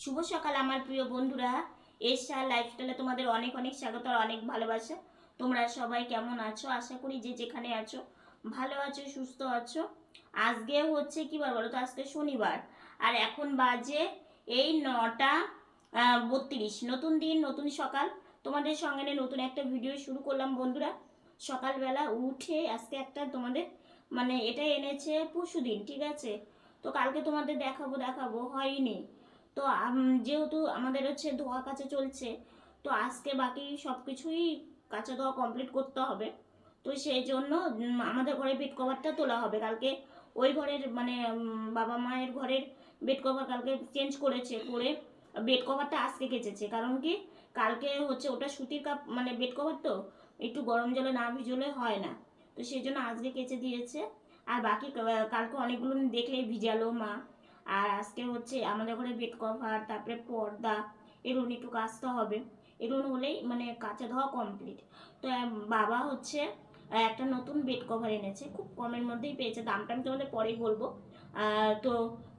শুভ সকাল আমার প্রিয় বন্ধুরা। এশা লাইফস্টাইলে তোমাদের অনেক অনেক স্বাগত আর অনেক ভালোবাসা। তোমরা সবাই কেমন আছো? আশা করি যে যেখানে আছো ভালো আছো, সুস্থ আছো। আজকে হচ্ছে কি বার বলো তো? আজকে শনিবার আর এখন বাজে এই 9টা 32। নতুন দিন, নতুন সকাল। তোমাদের সঙ্গে নিয়ে নতুন একটা ভিডিও শুরু করলাম বন্ধুরা। সকালবেলা উঠে আজকে একটা তোমাদের এটা এনেছে পরশুদিন, ঠিক আছে? তো কালকে তোমাদের দেখাবো হয়নি। তো যেহেতু আমাদের হচ্ছে ধোয়া কাচা চলছে, তো আজকে বাকি সব কিছুই কাচা ধোয়া কমপ্লিট করতে হবে। তো সেই জন্য আমাদের ঘরে বেড কভারটা তোলা হবে কালকে। ওই ঘরের বাবা মায়ের ঘরের বেড কভার কালকে চেঞ্জ করে বেড কভারটা আজকে কেচেছে। কারণ কি, কালকে হচ্ছে ওটা সুতির বেড কভার, তো একটু গরম জলে না ভিজলে হয় না। তো সেই জন্য আজকে কেচে দিয়েছে। আর বাকি কালকে অনেকগুলো দেখলেই ভিজালো মা। আর আজকে হচ্ছে আমাদের ঘরে বেড কভার, তারপরে পর্দা, এগুলো একটু কাচতে হবে। এগুলো হলেই কাঁচা ধোয়া কমপ্লিট। তো বাবা হচ্ছে একটা নতুন বেড কভার এনেছে, খুব কমের মধ্যেই পেয়েছে। দামটা আমি তোমাদের পরেই বলবো। তো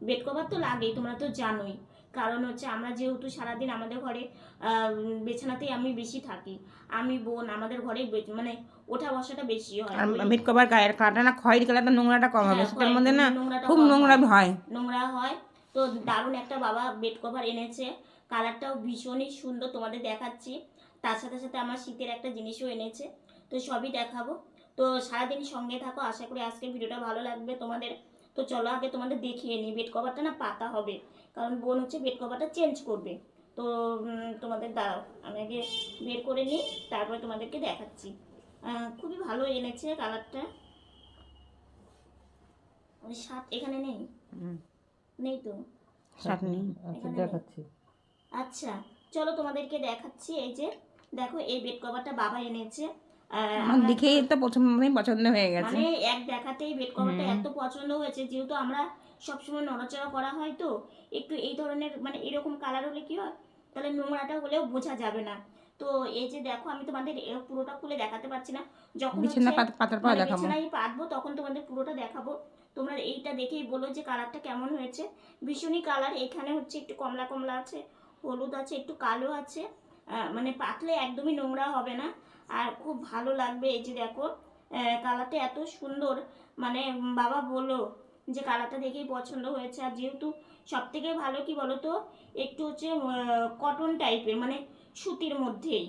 বেড কভার তো লাগেই, তোমরা তো জানোই। কারণ হচ্ছে আমরা যেহেতু সারাদিন আমাদের ঘরে বিছানাতেই আমি বেশি থাকি, আমি বোন, আমাদের ঘরে ওঠা বসাটা বেশি হয়। আর বেড কভার গায়ের কাটা না খয়েরি কালারটা নোংরাটা কম হবে, সেটার মধ্যে না খুব নোংরা হয়। নোংরা হয়। তো দারুণ একটা বাবা বেড কভার এনেছে, কালারটাও ভীষণই সুন্দর, তোমাদের দেখাচ্ছি। তার সাথে সাথে আমার শীতের একটা জিনিসও এনেছে, তো সবই দেখাবো। তো সারাদিন সঙ্গে থাকো, আশা করি আজকের ভিডিওটা ভালো লাগবে তোমাদের। তো চলো আগে তোমাদের দেখিয়ে নিই। বেড কভারটা না পাতা হবে, কারণ বোন হচ্ছে বেড কভারটা চেঞ্জ করবে। তো তোমাদের দাঁড়াও, আমি আগে বের করে নিই, তারপরে তোমাদেরকে দেখাচ্ছি। খুবই ভালো এনেছে কালারটা। শার্ট এখানে নেই, নেই তো শার্ট নেই, এখানে দেখাচ্ছি। আচ্ছা চলো তোমাদেরকে দেখাচ্ছি। এই যে দেখো, এই বেড কভারটা বাবা এনেছে। আমার দেখেই তো প্রথমেই পছন্দ হয়ে গেছে। এক দেখাতেই বেড কভারটা এত পছন্দ হয়েছে, যেহেতু আমরা সবসময় নড়াচড়া করা হয়, তো একটু এই ধরনের এরকম কালার হলে কি হয়, তাহলে নোংরাটা হলেও বোঝা যাবে না। তো এই যে দেখো, আমি তোমাদের পুরোটা খুলে দেখাতে পারছি না, যখন বিছানা পাতার পর দেখাবো। বিছানায় পাতবো তখন তোমাদের পুরোটা দেখাবো। তোমরা এইটা দেখেই বলো যে কালারটা কেমন হয়েছে। ভীষণই কালার, এখানে হচ্ছে একটু কমলা কমলা আছে, হলুদ আছে, একটু কালো আছে। পাতলে একদমই নোংরা হবে না, আর খুব ভালো লাগবে। এই যে দেখো, কালারটা এত সুন্দর, বাবা বললো যে কালারটা দেখেই পছন্দ হয়েছে। আর যেহেতু সব থেকে ভালো কি বলতো, একটু হচ্ছে কটন টাইপের, সুতির মধ্যেই,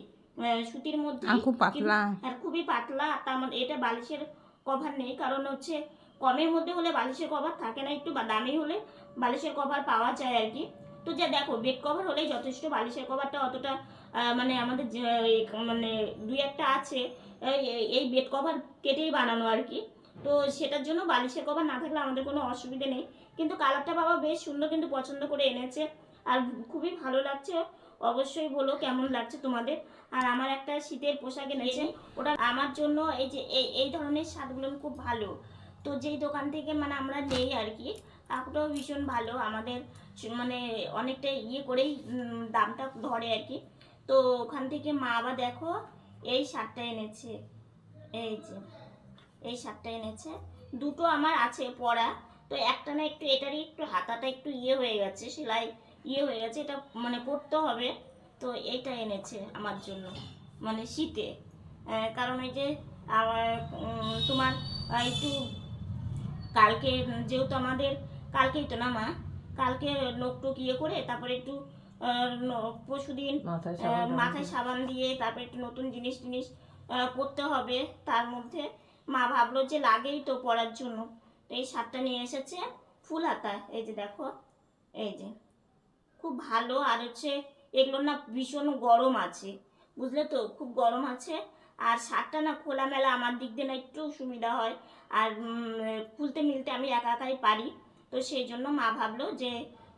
সুতির মধ্যে খুব পাতলা, আর খুবই পাতলা। তার এটা বালিশের কভার নেই, কারণ হচ্ছে কমের মধ্যে হলে বালিশের কভার থাকে না, একটু দামি হলে বালিশের কভার পাওয়া যায় আর কি। তো যা দেখো, বেড কভার হলেই যথেষ্ট, বালিশের কভারটা অতটা আমাদের দুই একটা আছে এই বেড কভার কেটেই বানানো আর কি। তো সেটার জন্য বালিশের কভার না থাকলে আমাদের কোনো অসুবিধে নেই। কিন্তু কালারটা বাবা বেশ সুন্দর, কিন্তু পছন্দ করে এনেছে আর খুবই ভালো লাগছে। অবশ্যই বলো কেমন লাগছে তোমাদের। আর আমার একটা শীতের পোশাক এনেছে, ওটা আমার জন্য। এই যে এই ধরনের শার্টগুলো খুব ভালো। তো যেই দোকান থেকে আমরা নেই আর কি, কাপড়টাও ভীষণ ভালো আমাদের, অনেকটা করেই দামটা ধরে আর কি। তো ওখান থেকে মা আবার দেখো এই শার্টটা এনেছে। এই যে এই শার্টটা এনেছে, দুটো আমার আছে পরা। তো একটা না একটু, এটারই একটু হাতাটা একটু হয়ে গেছে, সেলাই হয়ে গেছে, এটা পরতে হবে। তো এইটা এনেছে আমার জন্য, শীতে। কারণ এই যে আমার তোমার একটু কালকে, যেহেতু আমাদের কালকেই তো না মা, কালকে নখ টোক করে তারপরে একটু পরশুদিন মাথায় সাবান দিয়ে তারপরে একটু নতুন জিনিস টিনিস পরতে হবে। তার মধ্যে মা ভাবলো যে লাগেই তো পরার জন্য, তো এই শার্টটা নিয়ে এসেছে ফুল হাতা। এই যে দেখো, এই যে খুব ভালো। আর হচ্ছে এগুলো না ভীষণ গরম আছে, বুঝলে তো, খুব গরম আছে। আর শার্টটা না খোলামেলা আমার দিক দিয়ে না একটু সুবিধা হয়, আর খুলতে মিলতে আমি একা একাই পারি। তো সেই জন্য মা ভাবলো যে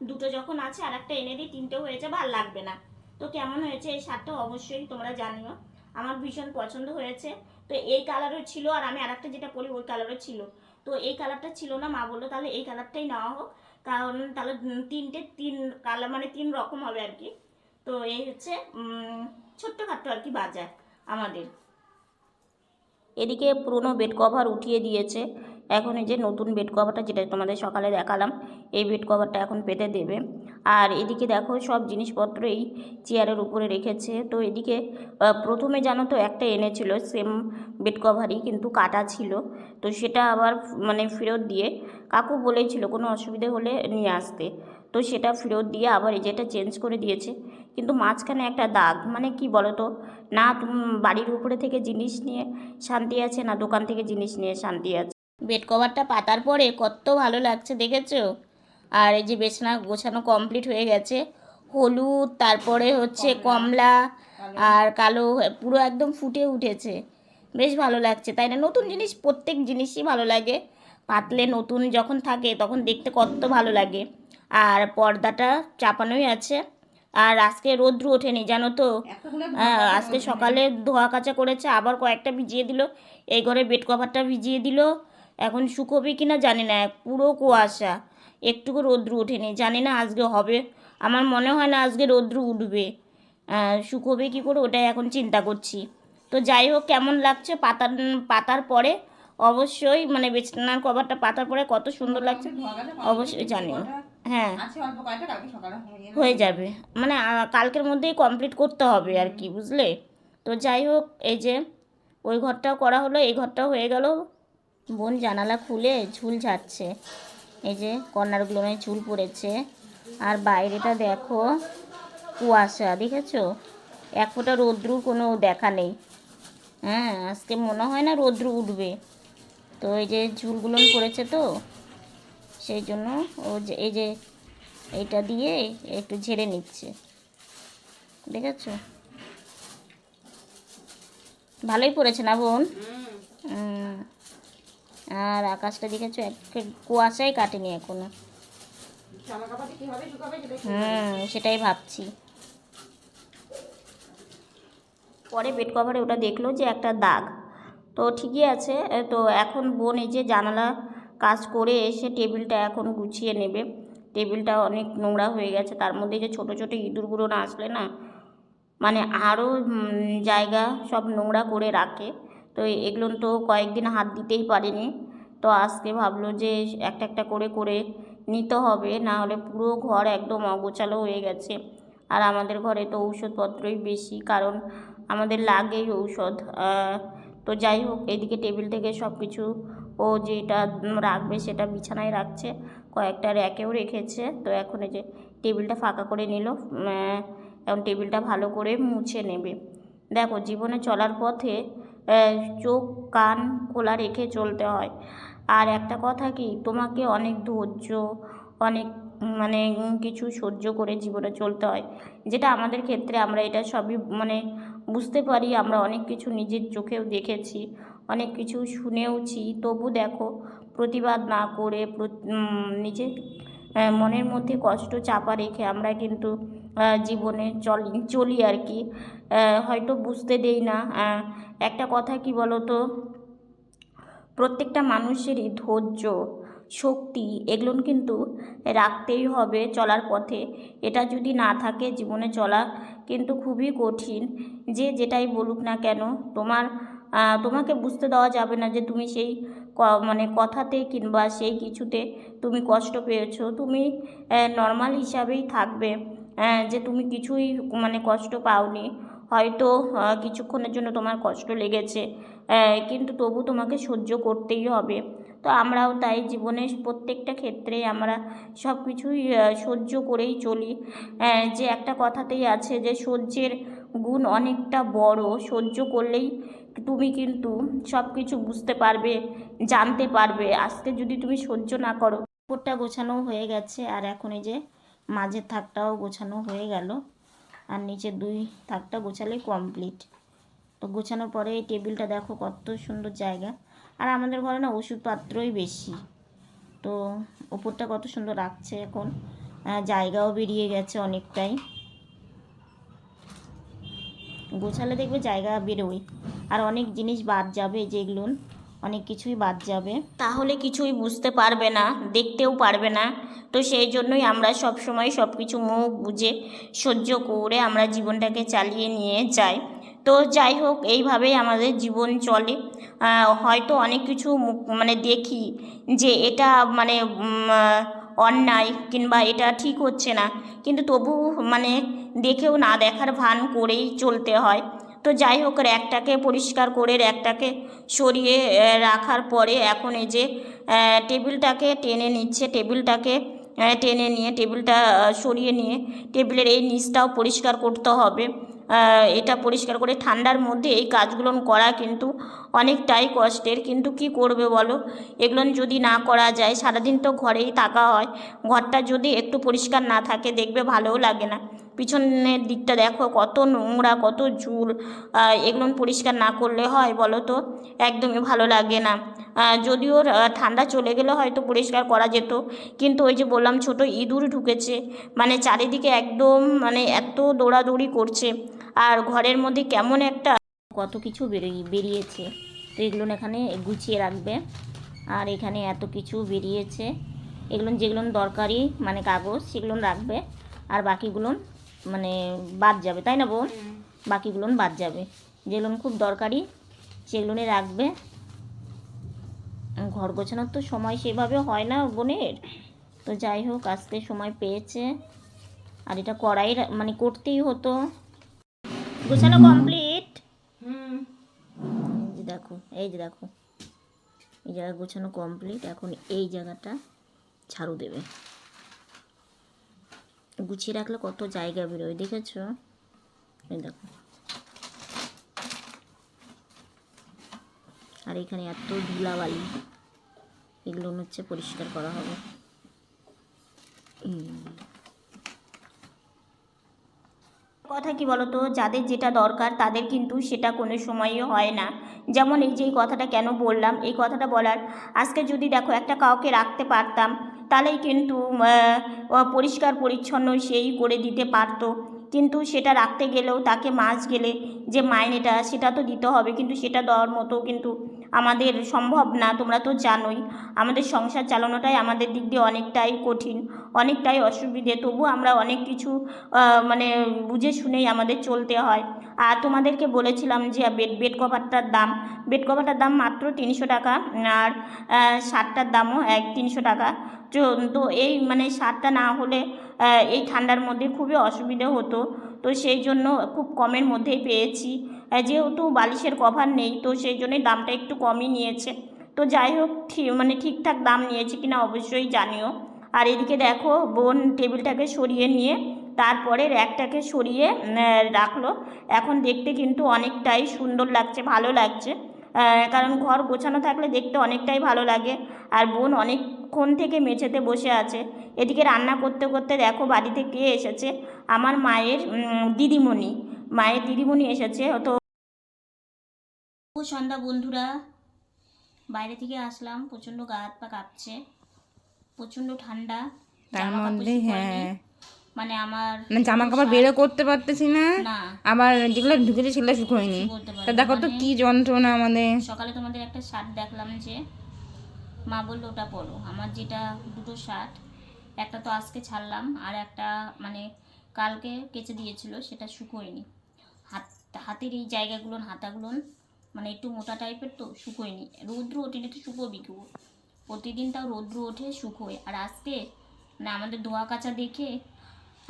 দুটো যখন আছে আর একটা এনে দিই, তিনটে হয়ে যাবে আর লাগবে না। তো কেমন হয়েছে এই শার্টটা অবশ্যই তোমরা জানিও, আমার ভীষণ পছন্দ হয়েছে। তো এই কালারও ছিল, আর আমি আরেকটা যেটা পরি ওই কালারও ছিল। তো এই কালারটা ছিল না, মা বললো তাহলে এই কালারটাই নেওয়া হোক, কারণ তাহলে তিন কালার, তিন রকম হবে আর কি। তো এই হচ্ছে ছোট্টখাট্টো আর কি বাজার আমাদের। এদিকে পুরনো বেড কভার উঠিয়ে দিয়েছে, এখন এই যে নতুন বেড কভারটা যেটা তোমাদের সকালে দেখালাম, এই বেড কভারটা এখন পেতে দেবে। আর এদিকে দেখো সব জিনিসপত্র এই চেয়ারের উপরে রেখেছে। তো এদিকে প্রথমে জানো তো একটা এনেছিল সেম বেড কভারই, কিন্তু কাটা ছিল। তো সেটা আবার মানে ফেরত দিয়ে, কাকু বলেছিল কোনো অসুবিধে হলে নিয়ে আসতে, তো সেটা ফেরত দিয়ে আবার এই যেটা চেঞ্জ করে দিয়েছে। কিন্তু মাঝখানে একটা দাগ, মানে কি বলো তো, না তুমি বাড়ির উপরে থেকে জিনিস নিয়ে শান্তি আছে, না দোকান থেকে জিনিস নিয়ে শান্তি আছে। বেড কভারটা পাতার পরে কত ভালো লাগছে দেখেছো। আর এই যে বিছানা গোছানো কমপ্লিট হয়ে গেছে, হলুদ, তারপরে হচ্ছে কমলা আর কালো, পুরো একদম ফুটে উঠেছে। বেশ ভালো লাগছে, তাই না? নতুন জিনিস, প্রত্যেক জিনিসই ভালো লাগে পাতলে, নতুন যখন থাকে তখন দেখতে কত ভালো লাগে। আর পর্দাটা চাপানোই আছে। আর আজকে রৌদ্র ওঠেনি জানো তো, আজকে সকালে ধোয়া কাচা করেছে, আবার কয়েকটা ভিজিয়ে দিল, এই ঘরে বেড কভারটা ভিজিয়ে দিল। এখন শুকোবে কিনা জানি না, পুরো কুয়াশা, একটুকু রৌদ্র ওঠেনি, জানি না আজকে হবে। আমার মনে হয় না আজকে রৌদ্র উঠবে, শুকোবে কী করে ওটাই এখন চিন্তা করছি। তো যাই হোক, কেমন লাগছে পাতার পরে অবশ্যই, মানে বিছানার কভারটা পাতার পরে কত সুন্দর লাগছে অবশ্যই জানিও। হ্যাঁ, হয়ে যাবে, মানে কালকের মধ্যেই কমপ্লিট করতে হবে আর কি, বুঝলে? তো যাই হোক, এই যে ওই ঘরটাও করা হলো, এই ঘরটাও হয়ে গেল। বোন জানালা খুলে ঝুল ঝাড়ছে, এই যে কর্নারগুলোয় ঝুল পড়েছে। আর বাইরেটা দেখো কুয়াশা, দেখেছো? এক ফোঁটা রৌদ্রুর কোনো দেখা নেই। হ্যাঁ, আজকে মনে হয় না রৌদ্র উঠবে। তো এই যে ঝুলগুলো পড়েছে, তো সেই জন্য ও যে এই যে এইটা দিয়ে একটু ঝেড়ে নিচ্ছে, দেখেছো? ভালোই পড়েছে না বোন? আর আকাশটা দেখেছো, এক কুয়াশাই কাটেনি এখনো। সেটাই ভাবছি। পরে বেড কভারে ওটা দেখলো যে একটা দাগ, তো ঠিকই আছে। তো এখন বোন এই যে জানালা কাজ করে এসে টেবিলটা এখন গুছিয়ে নেবে। টেবিলটা অনেক নোংরা হয়ে গেছে, তার মধ্যে যে ছোটো ছোটো ইঁদুরগুলো না আসলে না, মানে আরও জায়গা সব নোংরা করে রাখে। তো এগুলো তো কয়েকদিন হাত দিতেই পারেনি, তো আজকে ভাবলো যে একটা একটা করে করে নিতে হবে, না হলে পুরো ঘর একদম অগোছালো হয়ে গেছে। আর আমাদের ঘরে তো ঔষধপত্রই বেশি, কারণ আমাদের লাগেই ঔষধ। তো যাই হোক, এদিকে টেবিল থেকে সব কিছু ও যেটা রাখবে সেটা বিছানায় রাখছে, কয়েকটা র্যাকেও রেখেছে। তো এখন এই যে টেবিলটা ফাঁকা করে নিল, এখন টেবিলটা ভালো করে মুছে নেবে। দেখো, জীবনে চলার পথে চোখ কান খোলা রেখে চলতে হয়। আর একটা কথা কি, তোমাকে অনেক ধৈর্য, অনেক মানে কিছু সহ্য করে জীবনে চলতে হয়, যেটা আমাদের ক্ষেত্রে আমরা এটা সবই মানে বুঝতে পারি। আমরা অনেক কিছু নিজের চোখেও দেখেছি, অনেক কিছু শুনেওছি। তবু দেখো, প্রতিবাদ না করে নিজের মনের মধ্যে কষ্ট চাপা রেখে আমরা কিন্তু জীবনে চলি আর কি। হয়তো বুঝতে দেই না। একটা কথা কি বলো তো, প্রত্যেকটা মানুষেরই ধৈর্য, শক্তি, এগুলো কিন্তু রাখতেই হবে চলার পথে। এটা যদি না থাকে, জীবনে চলা কিন্তু খুবই কঠিন। যে যেটাই বলুক না কেন, তোমাকে বুঝতে দেওয়া যাবে না যে তুমি সেই মানে কথাতে কিংবা সেই কিছুতে তুমি কষ্ট পেয়েছো। তুমি নর্মাল হিসাবেই থাকবে, যে তুমি কিছুই মানে কষ্ট পাওনি। হয়তো কিছুক্ষণের জন্য তোমার কষ্ট লেগেছে, কিন্তু তবু তোমাকে সহ্য করতেই হবে। তো আমরাও তাই, জীবনের প্রত্যেকটা ক্ষেত্রে আমরা সব কিছুই সহ্য করেই চলি। যে একটা কথাতেই আছে যে সহ্যের গুণ অনেকটা বড়, সহ্য করলেই তুমি কিন্তু সব কিছু বুঝতে পারবে, জানতে পারবে। আজকে যদি তুমি সহ্য না করো। উপরটা গোছানো হয়ে গেছে, আর এখন এই যে মাঝের থাকটাও গোছানো হয়ে গেল, আর নিচের দুই থাকটা গোছালেই কমপ্লিট। তো গোছানোর পরে এই টেবিলটা দেখো কত সুন্দর জায়গা। আর আমাদের ঘরে না ওষুধপত্রই বেশি, তো ওপরটা কত সুন্দর রাখছে। এখন জায়গাও বেরিয়ে গেছে অনেকটাই, গোছালে দেখবে জায়গা বেরোয়, আর অনেক জিনিস বাদ যাবে, যেগুলো অনেক কিছুই বাদ যাবে, তাহলে কিছুই বুঝতে পারবে না, দেখতেও পারবে না। তো সেই জন্যই আমরা সব সময় সব কিছু মুখ বুঝে সহ্য করে আমরা জীবনটাকে চালিয়ে নিয়ে যাই। তো যাই হোক, এইভাবেই আমাদের জীবন চলে। হয়তো অনেক কিছু মানে দেখি যে এটা মানে অন্যায় কিংবা এটা ঠিক হচ্ছে না, কিন্তু তবু মানে দেখেও না দেখার ভান করেই চলতে হয়। তো যাই হোক, র্যাকটাকে পরিষ্কার করে র্যাকটাকে সরিয়ে রাখার পরে এখন এই যে টেবিলটাকে টেনে নিচ্ছে, টেবিলটাকে টেনে নিয়ে টেবিলটা সরিয়ে নিয়ে টেবিলের এই নিচটাও পরিষ্কার করতে হবে। এটা পরিষ্কার করে ঠান্ডার মধ্যে এই কাজগুলো করা কিন্তু অনেকটাই কষ্টের, কিন্তু কি করবে বলো, এগুলো যদি না করা যায়, সারাদিন তো ঘরেই থাকা হয়, ঘরটা যদি একটু পরিষ্কার না থাকে দেখবে ভালোও লাগে না। পিছনের দিকটা দেখো কত নোংরা, কত ঝুল, এগুলো পরিষ্কার না করলে হয় বলো তো, একদমই ভালো লাগে না। যদিও ঠান্ডা চলে গেলে হয়তো পরিষ্কার করা যেত, কিন্তু ওই যে বললাম ছোট ইঁদুর ঢুকেছে, মানে চারিদিকে একদম মানে এত দৌড়াদৌড়ি করছে, আর ঘরের মধ্যে কেমন একটা কত কিছু বেরিয়েছে। তো এগুলো এখানে গুছিয়ে রাখবে, আর এখানে এত কিছু বেরিয়েছে, এগুলো যেগুলো দরকারি মানে কাগজ সেগুলো রাখবে, আর বাকিগুলো মানে বাদ যাবে, তাই না বোন? বাকিগুলো বাদ যাবে, যেগুলো খুব দরকারি সেগুলো রাখবে। ঘর গোছানোর তো সময় সেভাবে হয় না বোনের, তো যাই হোক আজকে সময় পেয়েছে, আর এটা করাই মানে করতেই হতো। গোছানো কমপ্লিট। এই যে দেখো, এই যে দেখো, এই জায়গা গোছানো কমপ্লিট। এখন এই জায়গাটা ঝাড়ু দেবে, গুছিয়ে রাখলে কত জায়গা বেরোয়, দেখেছো? এই দেখো, আর এখানে এত ধুলাবালি, এগুলো হচ্ছে পরিষ্কার করা হবে। কথা কি বলতো, যাদের যেটা দরকার তাদের কিন্তু সেটা কোনো সময়ই হয় না। যেমন এই যে এই কথাটা কেন বললাম, এই কথাটা বলার, আজকে যদি দেখো একটা কাউকে রাখতে পারতাম তাহলেই কিন্তু পরিষ্কার পরিচ্ছন্ন সেই করে দিতে পারতো, কিন্তু সেটা রাখতে গেলেও তাকে মাস গেলে যে মাইনেটা সেটা তো দিতে হবে, কিন্তু সেটা দেওয়ার মতো কিন্তু আমাদের সম্ভব না। তোমরা তো জানোই আমাদের সংসার চালানোটাই আমাদের দিক দিয়ে অনেকটাই কঠিন, অনেকটাই অসুবিধে, তবু আমরা অনেক কিছু মানে বুঝে শুনেই আমাদের চলতে হয়। আর তোমাদেরকে বলেছিলাম যে বেড কভারটার দাম, বেড কভারটার দাম মাত্র 300 টাকা, আর শার্টটার দামও 300 টাকা। তো এই মানে শার্টটা না হলে এই ঠান্ডার মধ্যে খুবই অসুবিধে হতো, তো সেই জন্য খুব কমের মধ্যেই পেয়েছি। যেহেতু বালিশের কভার নেই তো সেই জন্যই দামটা একটু কমই নিয়েছে। তো যাই হোক, মানে ঠিকঠাক দাম নিয়েছে কিনা অবশ্যই জানিও। আর এদিকে দেখো বোন টেবিলটাকে সরিয়ে নিয়ে তারপরে র্যাকটাকে সরিয়ে রাখলো। এখন দেখতে কিন্তু অনেকটাই সুন্দর লাগছে, ভালো লাগছে, কারণ ঘর গোছানো থাকলে দেখতে অনেকটাই ভালো লাগে। আর বোন অনেকক্ষণ থেকে মেঝেতে বসে আছে। এদিকে রান্না করতে করতে দেখো বাড়িতে কে এসেছে, আমার মায়ের দিদিমণি, মায়ের দিদিমণি এসেছে। তো সন্ধ্যা বন্ধুরা, বাইরে থেকে আসলাম, প্রচণ্ড গা হাত পা কাঁপছে, প্রচণ্ড ঠান্ডা, তার মধ্যে হ্যাঁ মানে আমার মানে জামা কাপড় বেরো করতে পারতেছি না, আবার যেগুলো ঢুকেছে সেগুলো শুকোয়নি। তা দেখো তো কি যন্ত্রণা আমাদের। সকালে তোমাদের একটা শার্ট দেখলাম যে মা বললো ওটা পরো, আমার যেটা দুটো শার্ট, একটা তো আজকে ছাড়লাম, আর একটা মানে কালকে কেচে দিয়েছিল সেটা শুকোয়নি। হাতের এই জায়গাগুলো, হাতাগুলো মানে একটু মোটা টাইপের, তো শুকোয়নি, রৌদ্র ওঠেনি তো শুকোবি কেউ, প্রতিদিন তাও রৌদ্র ওঠে শুকোয়। আর আজকে মানে আমাদের ধোয়া কাচা দেখে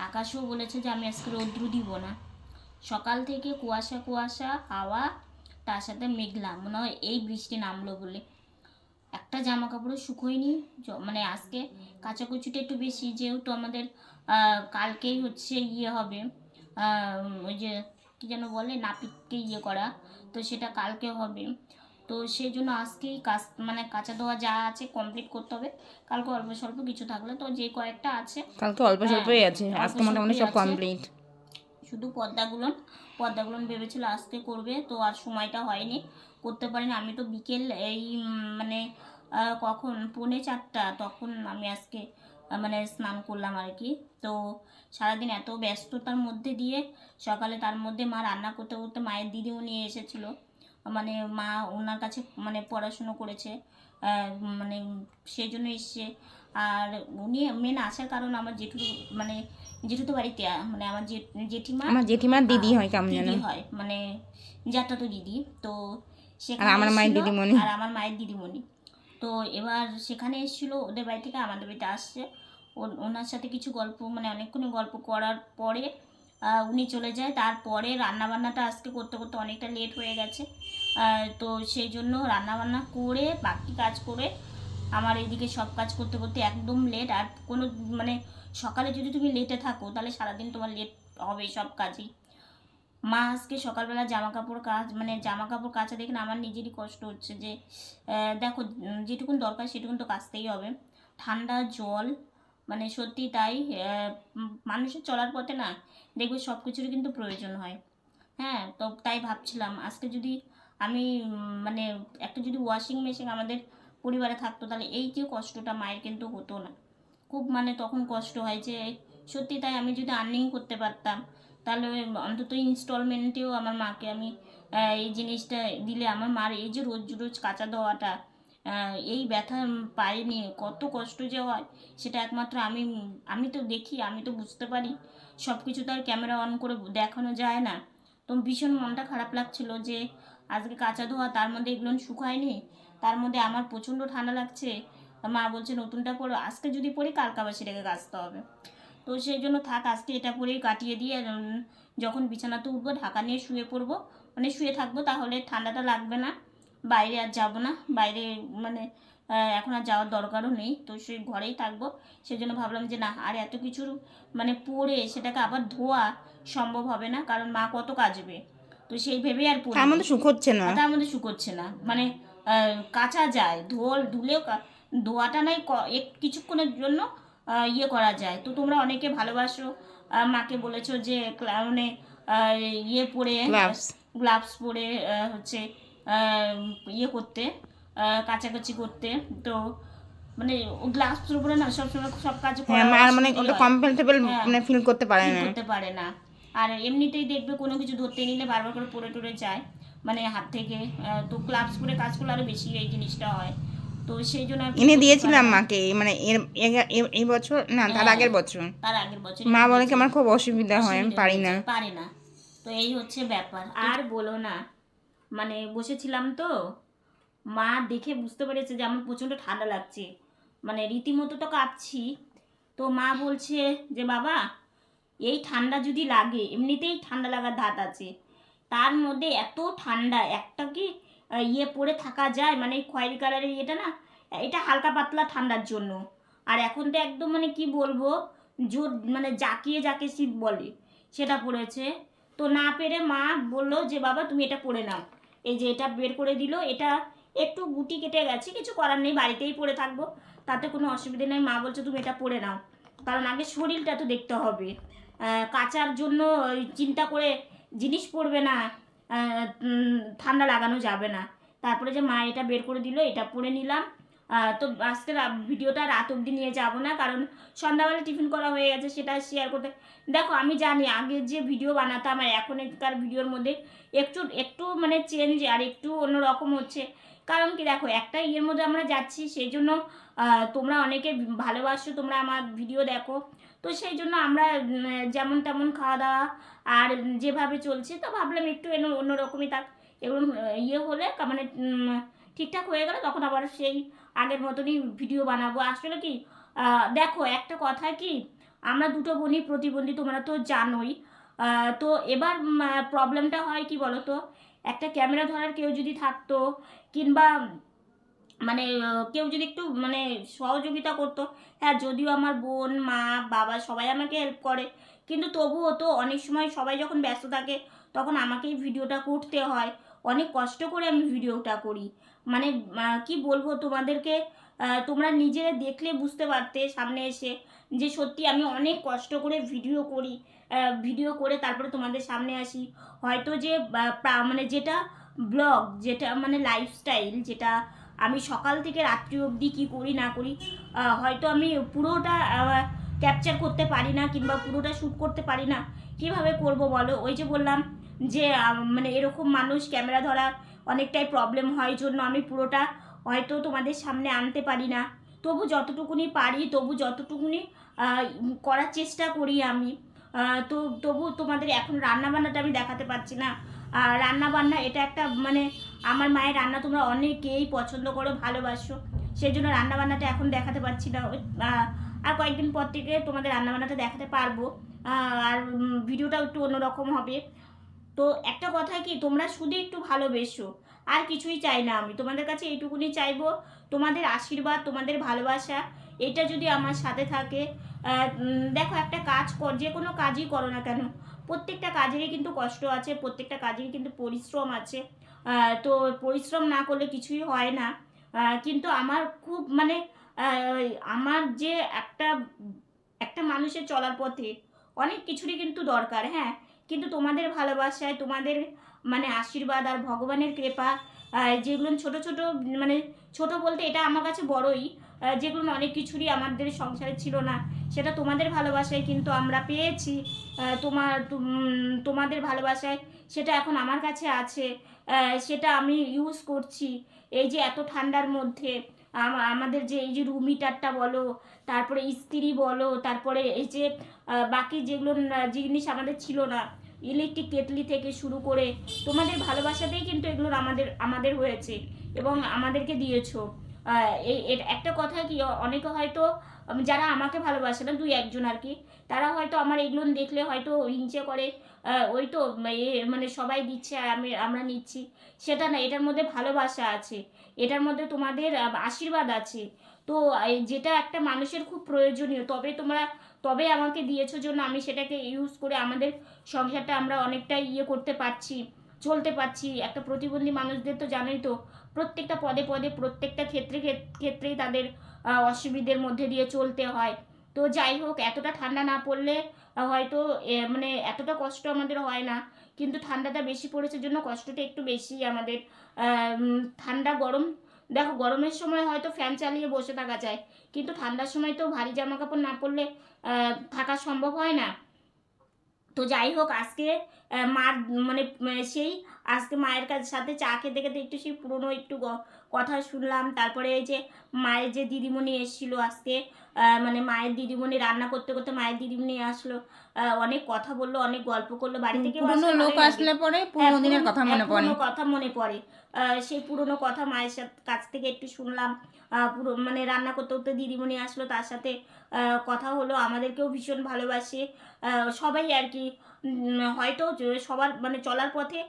আকাশও বলেছে যে আমি আজকে রৌদ্র দিব না। সকাল থেকে কুয়াশা কুয়াশা হাওয়া, তার সাথে মেঘলা, মনে হয় এই বৃষ্টি নামলো বলে। একটা জামা কাপড়ও শুকোয়নি, মানে আজকে কাচাকুচিটা একটু বেশি, যেহেতু আমাদের কালকেই হচ্ছে ইয়ে হবে, ওই যে কী যেন বলে নাপিতকে ইয়ে করা, তো সেটা কালকে হবে। তো সেই জন্য আজকেই মানে কাঁচা ধোয়া যা আছে কমপ্লিট করতে হবে, কালকে অল্প স্বল্প কিছু থাকলে তো যে কয়েকটা আছে কালকে অল্প স্বল্পই আছে, আজকে মোটামুটি সব কমপ্লিট। শুধু পর্দাগুলো ভেবেছিল আজকে করবে, তো আর সময়টা হয়নি, করতে পারিনি। আমি তো বিকেল এই মানে কখন 3:45 তখন আমি আজকে মানে স্নান করলাম আর কি। তো সারাদিন এত ব্যস্ততার মধ্যে দিয়ে সকালে, তার মধ্যে মা রান্না করতে করতে, মায়ের দিদিমণি এসেছিলো, মানে মা ওনার কাছে মানে পড়াশুনো করেছে, মানে সেই জন্য এসছে। আর উনি মেন আসার কারণ আমার জেঠু মানে জেঠু তো বাড়িতে মানে আমার জেঠিমা, আমার জেঠিমার দিদি হয় কেমন যেন, দিদি হয় মানে যাটা তো দিদি। তো আর সেখানে আমার মায়ের এসেছিল, দিদিমণি। আর আমার মায়ের দিদিমণি। তো এবার সেখানে এসেছিল ওদের বাড়ি থেকে আমাদের বাড়িতে আসছে, ওনার সাথে কিছু গল্প মানে অনেকক্ষণ গল্প করার পরে উনি চলে যায়। তারপরে রান্নাবান্নাটা আজকে করতে করতে অনেকটা লেট হয়ে গেছে। তো সেই জন্য রান্নাবান্না করে বাকি কাজ করে আমার এইদিকে সব কাজ করতে করতে একদম লেট। আর কোনো মানে সকালে যদি তুমি লেটে থাকো তাহলে সারাদিন তোমার লেট হবে সব কাজেই। মা আজকে সকালবেলা জামা কাপড় কাচা দেখে না আমার নিজেরই কষ্ট হচ্ছে যে দেখো যেটুকুন দরকার সেটুকুন তো কাচতেই হবে। ঠান্ডা জল মানে সত্যি তাই, মানুষের চলার পথে না দেখবে সব কিছুরই কিন্তু প্রয়োজন হয়। হ্যাঁ, তো তাই ভাবছিলাম আজকে যদি আমি মানে একটা যদি ওয়াশিং মেশিন আমাদের পরিবারে থাকতো তাহলে এই যে কষ্টটা মায়ের কিন্তু হতো না। খুব মানে তখন কষ্ট হয় যে সত্যি তাই, আমি যদি আর্নিং করতে পারতাম তাহলে অন্তত ইনস্টলমেন্টেও আমার মাকে আমি এই জিনিসটা দিলে আমার মার এই যে রোজ রোজ কাঁচা দেওয়াটা, এই ব্যথা পায়ে নিয়ে কত কষ্ট যে হয় সেটা একমাত্র আমি তো দেখি, আমি তো বুঝতে পারি। সব কিছু তো আর ক্যামেরা অন করে দেখানো যায় না। তো ভীষণ মনটা খারাপ লাগছিল যে আজকে কাঁচা ধোয়া, তার মধ্যে এগুলো শুকায়নি, তার মধ্যে আমার প্রচণ্ড ঠান্ডা লাগছে। মা বলছে নতুনটা পরো, আজকে যদি পরি কালকে আবার সেটাকে কাচতে হবে। তো সেই জন্য থাক আজকে এটা পরেই কাটিয়ে দিয়ে যখন বিছানাতে উঠবো ঢাকা নিয়ে শুয়ে পড়বো, মানে শুয়ে থাকবো, তাহলে ঠান্ডাটা লাগবে না। বাইরে আর যাবো না, বাইরে মানে এখন আর যাওয়ার দরকারও নেই, তো সেই ঘরেই থাকবো। সেই জন্য ভাবলাম যে না আর এত কিছুর মানে পরে সেটাকে আবার ধোয়া সম্ভব হবে না, কারণ মা কত কাচবে। তো সেই ভেবে আর তার পড়ি মধ্যে শুকোচ্ছে না। তার মধ্যে শুকোচ্ছে না, মানে কাচা যায়, ধুলেও ধোয়াটা নাই কিছুক্ষণের জন্য ইয়ে করা যায়। তো তোমরা অনেকে ভালোবাসো, মাকে বলেছো যে মানে ইয়ে পরে গ্লাভস পরে হচ্ছে ইয়ে করতে, কাচাকাচি করতে। তো মানে গ্লাভসের উপরে না সবসময় সব কাজ হ্যাঁ, করা আর মানে ওটা কমফোর্টেবল মানে ফিল করতে পারে না, করতে পারে না। আর এমনিতেই দেখবে কোনো কিছু ধরতে নিলে বারবার করে পড়ে টরে যায় মানে হাত থেকে। তো গ্লাভস পরে কাজ করলে আরো বেশি এই জিনিসটা হয়। তো সেই জন্য এনে দিয়েছিলাম মাকে, মানে এই বছর না তার আগের বছর। তার আগের বছর মা বলে কি আমার খুব অসুবিধা হয়, আমি পারি না। পারে না। তো এই হচ্ছে ব্যাপার। আর বলো না, মানে বসেছিলাম তো, মা দেখে বুঝতে পেরেছে যে আমার প্রচণ্ড ঠান্ডা লাগছে, মানে রীতিমতো তো কাঁপছি। তো মা বলছে যে বাবা এই ঠান্ডা যদি লাগে, এমনিতেই ঠান্ডা লাগার ধাত আছে, তার মধ্যে এত ঠান্ডা একটা কি ইয়ে পরে থাকা যায়, মানে এই খয়েরি কালারের ইয়েটা না, এটা হালকা পাতলা ঠান্ডার জন্য। আর এখন তো একদম মানে কি বলবো জোর মানে জাকিয়ে যাকে শীত বলে সেটা পড়েছে। তো না পেরে মা বললো যে বাবা তুমি এটা পরে নাও। এই যে এটা বের করে দিল, এটা একটু গুটি কেটে গেছে, কিছু করার নেই, বাড়িতেই পরে থাকবো, তাতে কোনো অসুবিধা নেই। মা বলছে তুমি এটা পরে নাও, কারণ আগে শরীরটা তো দেখতে হবে। কাচার জন্য চিন্তা করে জিনিস পরবে না, ঠান্ডা লাগানো যাবে না। তারপরে যে মা এটা বের করে দিল, এটা পরে নিলাম। তো আজকে ভিডিওটা রাত অবধি নিয়ে যাব না, কারণ সন্ধ্যাবেলা টিফিন করা হয়ে গেছে, সেটা শেয়ার করতে। দেখো আমি জানি আগে যে ভিডিও বানাতাম আর এখনকার ভিডিওর মধ্যে একটু একটু মানে চেঞ্জ আর একটু অন্যরকম হচ্ছে। কারণ কি দেখো একটা ইয়ের মধ্যে আমরা যাচ্ছি, সেই জন্য তোমরা অনেকে ভালোবাসো, তোমরা আমার ভিডিও দেখো। তো সেই জন্য আমরা যেমন তেমন খাওয়া দাওয়া আর যেভাবে চলছে, তো ভাবলাম একটু অন্যরকমই থাক। এগুলো ইয়ে হলে মানে ঠিকঠাক হয়ে গেলে তখন আবার সেই আগের মতনই ভিডিও বানাবো। আসলে কি দেখো একটা কথা কি, আমরা দুটো বোনই প্রতিবন্ধী, তোমরা তো জানোই। তো এবার প্রবলেমটা হয় কি বলো তো, একটা ক্যামেরা ধরার কেউ যদি থাকতো, কিংবা মানে কেউ যদি একটু মানে সহযোগিতা করতো। হ্যাঁ, যদিও আমার বোন মা বাবা সবাই আমাকে হেল্প করে, কিন্তু তবুও তো অনেক সময় সবাই যখন ব্যস্ত থাকে তখন আমাকেই ভিডিওটা করতে হয়। অনেক কষ্ট করে আমি ভিডিওটা করি, মানে কি বলবো তোমাদেরকে, তোমরা নিজেরা দেখলে বুঝতে পারতে সামনে এসে যে সত্যি আমি অনেক কষ্ট করে ভিডিও করি। ভিডিও করে তারপরে তোমাদের সামনে আসি। হয়তো যে মানে যেটা ব্লগ, যেটা মানে লাইফস্টাইল, যেটা আমি সকাল থেকে রাত্রি অবধি কী করি না করি, হয়তো আমি পুরোটা ক্যাপচার করতে পারি না, কিংবা পুরোটা শ্যুট করতে পারি না। কীভাবে করব বলো? ওই যে বললাম যে মানে এরকম মানুষ ক্যামেরা ধরা অনেকটাই প্রবলেম হয়, জন্য আমি পুরোটা হয়তো তোমাদের সামনে আনতে পারি না। তবু যতটুকুনি পারি, তবু যতটুকুনি করার চেষ্টা করি আমি। তো তবু তোমাদের এখন রান্নাবান্নাটা আমি দেখাতে পারছি না। রান্নাবান্না এটা একটা মানে আমার মায়ের রান্না তোমরা অনেকেই পছন্দ করো, ভালোবাসো, সেই জন্য রান্নাবান্নাটা এখন দেখাতে পারছি না। আর কয়েকদিন পর থেকে তোমাদের রান্নাবান্নাটা দেখাতে পারবো। আর ভিডিওটাও একটু অন্যরকম হবে। তো একটা কথা কি, তোমরা শুধু একটু ভালোবেসো, আর কিছুই চাই না আমি তোমাদের কাছে, এইটুকুনি চাইবো তোমাদের আশীর্বাদ, তোমাদের ভালোবাসা, এটা যদি আমার সাথে থাকে। দেখো একটা কাজ যে কোনো কাজই করো না কেন, প্রত্যেকটা কাজেরই কিন্তু কষ্ট আছে, প্রত্যেকটা কাজেরই কিন্তু পরিশ্রম আছে। তো পরিশ্রম না করলে কিছুই হয় না। কিন্তু আমার খুব মানে আমার যে একটা একটা মানুষের চলার পথে অনেক কিছুরই কিন্তু দরকার, হ্যাঁ, কিন্তু তোমাদের ভালোবাসায়, তোমাদের মানে আশীর্বাদ আর ভগবানের কৃপা, যেগুলো ছোট ছোট মানে ছোট বলতে এটা আমার কাছে বড়ই, যেগুলো অনেক কিছুরই আমাদের সংসারে ছিল না, সেটা তোমাদের ভালোবাসায় কিন্তু আমরা পেয়েছি। তোমাদের ভালোবাসায় সেটা এখন আমার কাছে আছে, সেটা আমি ইউজ করছি। এই যে এত ঠান্ডার মধ্যে আমাদের যে এই যে রুম হিটারটা বলো, তারপরে ইস্ত্রি বলো, তারপরে এই যে বাকি যেগুলো জিনিস আমাদের ছিল না, ইলেকট্রিক কেটলি থেকে শুরু করে, তোমাদের ভালোবাসাতেই কিন্তু এগুলো আমাদের হয়েছে এবং আমাদেরকে দিয়েছো। এই একটা কথা কি, অনেকে হয়তো যারা আমাকে ভালোবাসে না, দুই একজন আর কি, তারা হয়তো আমার এগুলো দেখলে হয়তো হিংসে করে, ওই তো মানে সবাই দিচ্ছে আর আমরা নিচ্ছি। সেটা না, এটার মধ্যে ভালোবাসা আছে, এটার মধ্যে তোমাদের আশীর্বাদ আছে। তো যেটা একটা মানুষের খুব প্রয়োজনীয়, তবে আমাকে দিয়েছো জন্য আমি সেটাকে ইউজ করে আমাদের সংসারটা আমরা অনেকটা করতে পারছি, চলতে পারছি। একটা প্রতিবন্ধী মানুষদের তো জানোই তো, প্রত্যেকটা পদে পদে প্রত্যেকটা ক্ষেত্রেই তাদের অসুবিধের মধ্যে দিয়ে চলতে হয়। তো যাই হোক, এতটা ঠান্ডা না পড়লে হয়তো মানে এতটা কষ্ট আমাদের হয় না, কিন্তু ঠান্ডাটা বেশি পড়েছে জন্য কষ্টটা একটু বেশি আমাদের। ঠান্ডা গরম, দেখো গরমের সময় হয়তো ফ্যান চালিয়ে বসে থাকা যায়, কিন্তু ঠান্ডার সময় তো ভারী জামা কাপড় না পরলে থাকা সম্ভব হয় না। তো যাই হোক, আজকে মার মানে সেই আজকে মায়ের সাথে চা খেতে খেতে একটু সেই পুরনো একটু কথা শুনলাম। তারপরে এই যে মায়ের যে দিদিমণি এসেছিলো আজকে, মানে মায়ের দিদিমণি রান্না করতে করতে মায়ের দিদিমণি আসলো, অনেক কথা বললো, অনেক গল্প করলো। বাড়ি থেকে পুরনো লোক আসলে পরে পুরনো দিনের কথা মনে পড়ে, কথা মনে পড়ে। সেই পুরনো কথা মায়ের কাছ থেকে একটু শুনলাম। পুরো মানে রান্না করতে করতে দিদিমণি আসলো, তার সাথে কথা হলো। আমাদেরকেও ভীষণ ভালোবাসে সবাই আর কি। হয়তো সবার মানে চলার পথে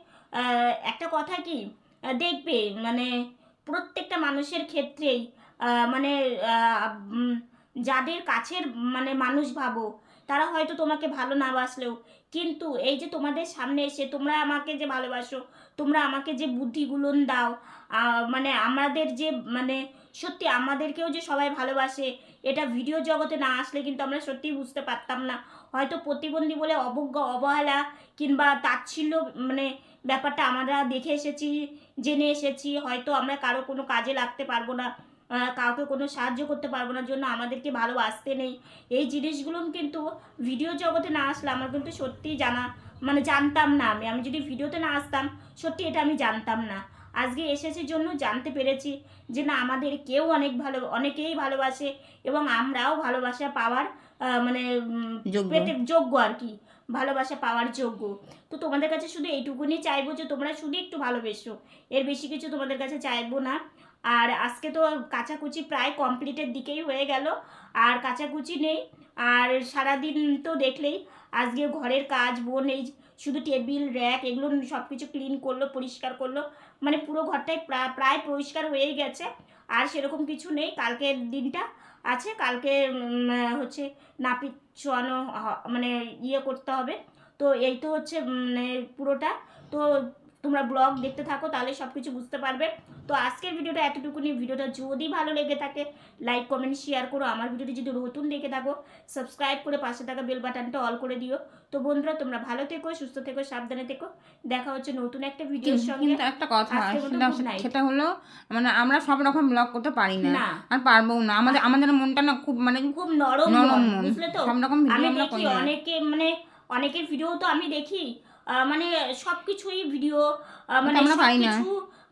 একটা কথা কি, দেখবে মানে প্রত্যেকটা মানুষের ক্ষেত্রেই মানে যাদের কাছের মানে মানুষ ভাবো, তারা হয়তো তোমাকে ভালো না বাসলেও, কিন্তু এই যে তোমাদের সামনে এসে তোমরা আমাকে যে ভালোবাসো, তোমরা আমাকে যে বুদ্ধিগুলো দাও, মানে আমাদের যে মানে সত্যি আমাদেরকেও যে সবাই ভালোবাসে, এটা ভিডিও জগতে না আসলে কিন্তু আমরা সত্যিই বুঝতে পারতাম না। হয়তো প্রতিবন্ধী বলে অবজ্ঞা, অবহেলা কিংবা তাচ্ছিল্য মানে ব্যাপারটা আমরা দেখে এসেছি, জেনে এসেছি। হয়তো আমরা কারো কোনো কাজে লাগতে পারবো না, কাউকে কোনো সাহায্য করতে পারবো না জন্য আমাদেরকে ভালোবাসতে নেই। এই জিনিসগুলো কিন্তু ভিডিও জগতে না আসলে আমার কিন্তু সত্যিই মানে জানতাম না। আমি যদি ভিডিওতে না আসতাম, সত্যি এটা আমি জানতাম না। আজকে এসেছে জন্য জানতে পেরেছি যে না, আমাদের কেউ অনেকেই ভালোবাসে এবং আমরাও ভালোবাসা পাওয়ার মানে যোগ্য আর কি, ভালোবাসা পাওয়ার যোগ্য। তো তোমাদের কাছে শুধু এইটুকুনি চাইবো যে তোমরা শুধু একটু ভালোবেসো, এর বেশি কিছু তোমাদের কাছে চাইবো না। আর আজকে তো কাচাকুচি প্রায় কমপ্লিটের দিকেই হয়ে গেল, আর কাচাকুচি নেই। আর সারাদিন তো দেখলেই আজকে ঘরের কাজ বোন এই শুধু টেবিল র্যাক এগুলো সব কিছু ক্লিন করলো, পরিষ্কার করলো, মানে পুরো ঘরটাই প্রায় পরিষ্কার হয়েই গেছে। আর সেরকম কিছু নেই, কালকের দিনটা আছে, কালকে হচ্ছে নাপিত ছোঁয়ানো মানে করতে হবে। তো এই তো হচ্ছে মানে পুরোটা। তো তোমরা ব্লগ দেখতে থাকো, তাহলে সব কিছু বুঝতে পারবে। তো আজকের ভিডিওটা এতটুকুনি। ভিডিওটা যদি ভালো লেগে থাকে লাইক কমেন্ট শেয়ার করো। আমার ভিডিওটি যদি নতুন দেখে থাকো সাবস্ক্রাইব করে পাশে থাকা বেল বাটনটা অল করে দিও। তো বন্ধুরা, তোমরা ভালো থেকো, সুস্থ থেকো, সাবধানে থেকো। দেখা হচ্ছে নতুন একটা ভিডিওর সঙ্গে। কিন্তু একটা কথা, সেটা হলো মানে আমরা সব রকম ব্লগ করতে পারি না, আর পারবো না। আমাদের মনটা না খুব মানে খুব নরম মন, বুঝলে তো। সব রকম ভিডিও আমরা করি। অনেকের ভিডিও তো আমি দেখি, মানে সবকিছুই ভিডিও মানে সবকিছু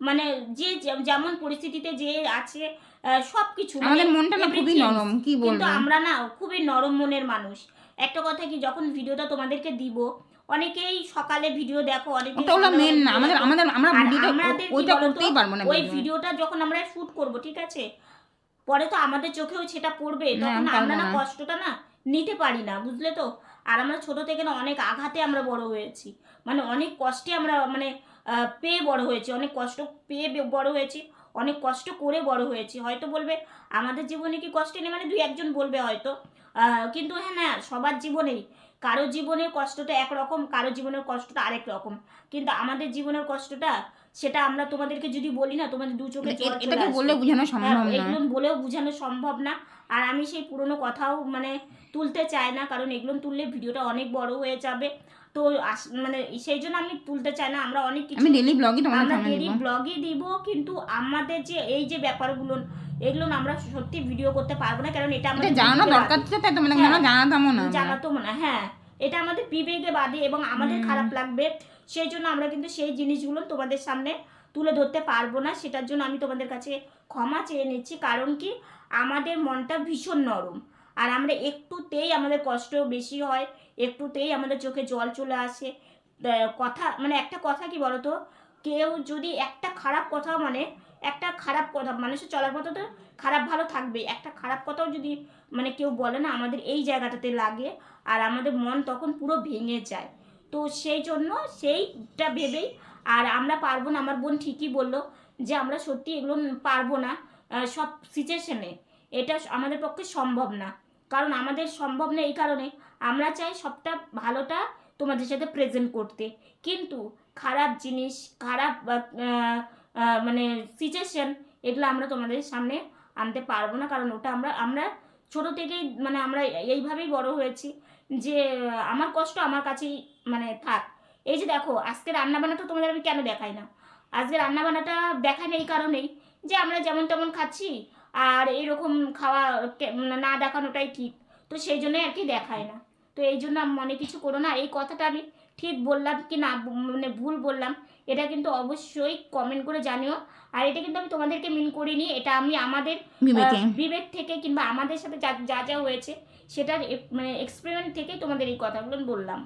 মানে যে যেমন পরিস্থিতিতে যে আছে সব কিছু আমাদের মনটা না খুবই নরম, কি বলবো, কিন্তু আমরা না খুবই নরম মনের মানুষ। একটা কথা কি, যখন ভিডিওটা তোমাদেরকে দিব, অনেকেই সকালে ভিডিও দেখো, অনেকেই ওটা মেন না, আমরা ওইটা করতেই পারবো না। ওই ভিডিওটা যখন আমরা শুট করব, ঠিক আছে, পরে তো আমাদের চোখেও সেটা পড়বে, তখন আমরা না কষ্টটা না নিতে পারি না, বুঝলে তো। আর আমরা ছোট থেকে না অনেক আঘাতে আমরা বড় হয়েছি, মানে অনেক কষ্টে আমরা মানে পেয়ে বড় হয়েছি, অনেক কষ্ট পেয়ে বড় হয়েছি, অনেক কষ্ট করে বড় হয়েছি। হয়তো বলবে আমাদের জীবনে কি কষ্ট নেই, মানে দুই একজন বলবে হয়তো, কিন্তু হ্যাঁ না, সবার জীবনেই কারো জীবনের কষ্টটা একরকম, কারো জীবনের কষ্টটা আরেক রকম, কিন্তু আমাদের জীবনের কষ্টটা সেটা আমরা তোমাদেরকে যদি বলি না, তোমাদের দু চোখে জল চলে আসবে, বলে বোঝানো সম্ভব না, এগুলো বলেও বোঝানো সম্ভব না। আর আমি সেই পুরনো কথাও মানে তুলতে চাই না, কারণ এগুলো তুললে ভিডিওটা অনেক বড় হয়ে যাবে, তো মানে সেই জন্য আমি তুলতে চাই না। আমরা অনেক কিছু ডেইলি ব্লগই দিব, কিন্তু আমাদের যে এই যে ব্যাপারগুলো, এগুলো আমরা সত্যি ভিডিও করতে পারবো না, কারণ এটা আমাদের জানা দরকার ছিল, তাই তো মানে জানাতো না। হ্যাঁ, এটা আমাদের বিবেকে বাদে এবং আমাদের খারাপ লাগবে, সেই জন্য আমরা কিন্তু সেই জিনিসগুলো তোমাদের সামনে তুলে ধরতে পারবো না। সেটার জন্য আমি তোমাদের কাছে ক্ষমা চেয়ে নিচ্ছি, কারণ কি আমাদের মনটা ভীষণ নরম, আর আমরা একটুতেই আমাদের কষ্ট বেশি হয়, একটুতেই আমাদের চোখে জল চলে আসে। কথা মানে একটা কথা কি বলতো, কেউ যদি একটা খারাপ কথা, মানে একটা খারাপ কথা, মানুষের চলার পথে তো খারাপ ভালো থাকবে, একটা খারাপ কথাও যদি মানে কেউ বলে না, আমাদের এই জায়গাটাতে লাগে, আর আমাদের মন তখন পুরো ভেঙে যায়। তো সেই জন্য সেইটা ভেবেই, আর আমরা পারবো না, আমার বোন ঠিকই বললো যে আমরা সত্যি এগুলো পারবো না সব সিচুয়েশনে, এটা আমাদের পক্ষে সম্ভব না, কারণ আমাদের সম্ভব না এই কারণে আমরা চাই সবটা ভালোটা তোমাদের সাথে প্রেজেন্ট করতে, কিন্তু খারাপ জিনিস, খারাপ মানে সিচুয়েশন, এগুলো আমরা তোমাদের সামনে আনতে পারবো না, কারণ ওটা আমরা ছোট থেকেই মানে আমরা এইভাবেই বড় হয়েছি যে আমার কষ্ট আমার কাছেই মানে থাক। এই যে দেখো, আজকে রান্নাবান্নাটা তোমাদের আমি কেন দেখাই না, আজকে রান্নাবান্নাটা দেখাই না এই কারণেই যে আমরা যেমন তেমন খাচ্ছি, আর এইরকম খাওয়া না দেখানোটাই ঠিক, তো সেই জন্যই আর কি দেখায় না। তো এই জন্য মনে কিছু করো না, এই কথাটা আমি ঠিক বললাম কি না মানে ভুল বললাম, এটা কিন্তু অবশ্যই কমেন্ট করে জানিও। আর এটা কিন্তু আমি তোমাদেরকে মিন করিনি, এটা আমি আমাদের বিবেক থেকে কিংবা আমাদের সাথে যা যা হয়েছে সেটার মানে এক্সপেরিমেন্ট থেকেই তোমাদের এই কথাগুলো বললাম।